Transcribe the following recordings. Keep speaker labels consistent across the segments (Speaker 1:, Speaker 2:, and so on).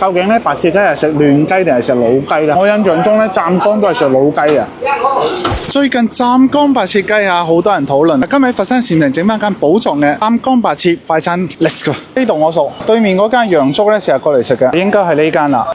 Speaker 1: 究竟咧白切雞係食嫩雞定係食老雞咧？我印象中咧湛江都係食老雞啊。最近湛江白切雞啊，好多人討論。今日喺佛山禪城整翻間寶藏嘅湛江白切快餐 ，Let's go！ 呢度我熟，對面嗰間洋粥咧成日過嚟食嘅，應該係呢間啦。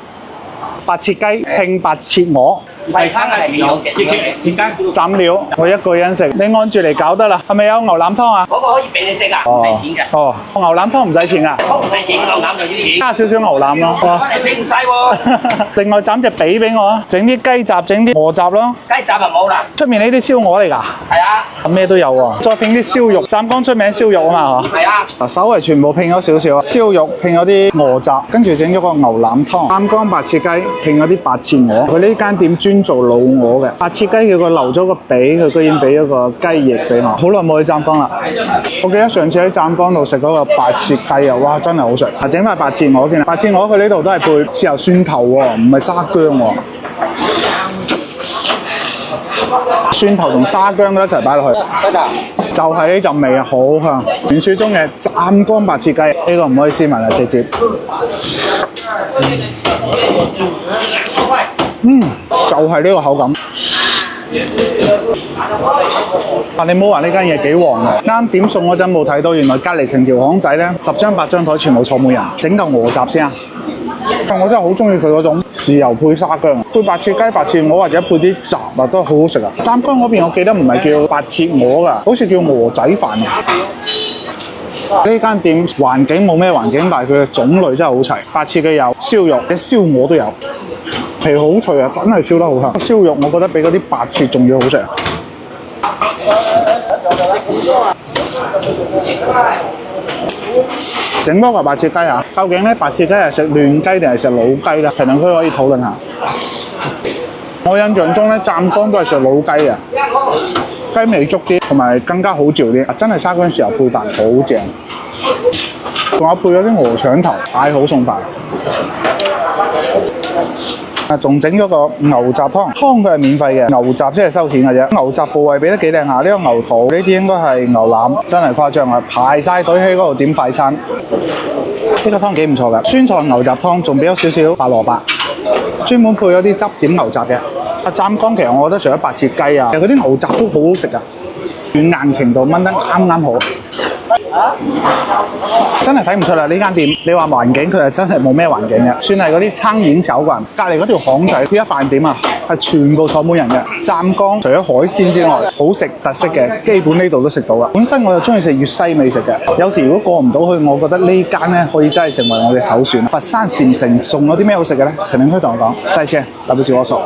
Speaker 1: 白切雞拼白切鵝，
Speaker 2: 快餐係有切雞，
Speaker 1: 斬料，我一個人食，你按住嚟搞得啦。係咪有牛腩湯啊？
Speaker 2: 嗰個可以俾你食啊，唔使錢㗎。
Speaker 1: 哦，牛腩湯唔使錢㗎。
Speaker 2: 湯唔使錢，牛腩就要錢。
Speaker 1: 加少少牛腩咯。
Speaker 2: 我哋食唔晒喎。
Speaker 1: 另外斬隻髀俾我啊，整啲雞雜，整啲鵝雜咯。
Speaker 2: 雞雜就冇啦。
Speaker 1: 出面呢啲燒鵝嚟㗎？
Speaker 2: 係啊。
Speaker 1: 咩都有喎。再拼啲燒肉，湛江出名燒肉啊嘛，
Speaker 2: 係啊。
Speaker 1: 嗱，稍微全部拼咗少少，燒肉拼咗啲鵝雜，跟住整咗個牛腩湯。湛江白切雞拼咗啲白切鵝，佢呢間店專做老鵝嘅。白切雞佢個留咗個髀，佢居然俾咗個雞翼俾我。好耐冇去湛江啦，我記得上次喺湛江度食嗰個白切雞啊，哇，真係好食。整埋白切鵝先啦，白切鵝佢呢度都係配豉油蒜頭喎，唔係沙薑喎。蒜頭同沙薑都一齊擺落去，就係呢陣味啊，好香！傳説中嘅湛江白切雞，呢個唔可以斯文啦，直接。就係呢個口感。你唔好話呢間嘢幾旺嘅，啱點餸嗰陣冇睇到，原來隔離成條巷仔咧，10張8張台全部坐滿人。整嚿鵝雜先啊！我真係好中意佢嗰種豉油配沙薑，配白切雞、白切鵝或者配啲雜啊，都好好食啊！湛江嗰邊我記得唔係叫白切鵝㗎，好似叫鵝仔飯啊！呢間店環境冇咩環境，但係佢嘅種類真係好齊，白切雞有，燒肉、燒鵝都有，皮好脆啊，真係燒得好香。燒肉我覺得比嗰啲白切仲要好食。整多個白切雞啊！究竟咧白切雞係食嫩雞定係食老雞咧？評論區可以討論下。我印象中咧湛江都係食老雞嘅，雞味足啲，同埋更加好嚼啲。真係沙薑豉油配飯好正，仲有配咗啲鵝腸頭，太好送飯。仲整咗個牛雜湯，湯佢係免費嘅，牛雜先係收錢嘅啫。牛雜部位俾得幾靚下，呢個牛肚呢啲應該係牛腩，真係誇張啊！排晒隊喺嗰度點快餐。呢個湯幾唔錯㗎，酸菜牛雜湯，仲俾咗少少白蘿蔔，專門配咗啲汁點牛雜嘅。湛江其實我覺得除咗白切雞啊，其實嗰啲牛雜都好好食啊，軟硬程度炆得啱啱好。真係睇唔出啦！呢間店你話環境佢係真係冇咩環境嘅，算係嗰啲餐飲炒慣。隔離嗰條巷仔呢一飯店啊，係全部坐滿人嘅。湛江除咗海鮮之外，好食特色嘅基本呢度都食到啦。本身我就中意食粵西美食嘅，有時如果過唔到去，我覺得呢間咧可以真係成為我嘅首選。佛山禪城仲有啲咩好食嘅咧？評論區同我講。再見，來不及我說。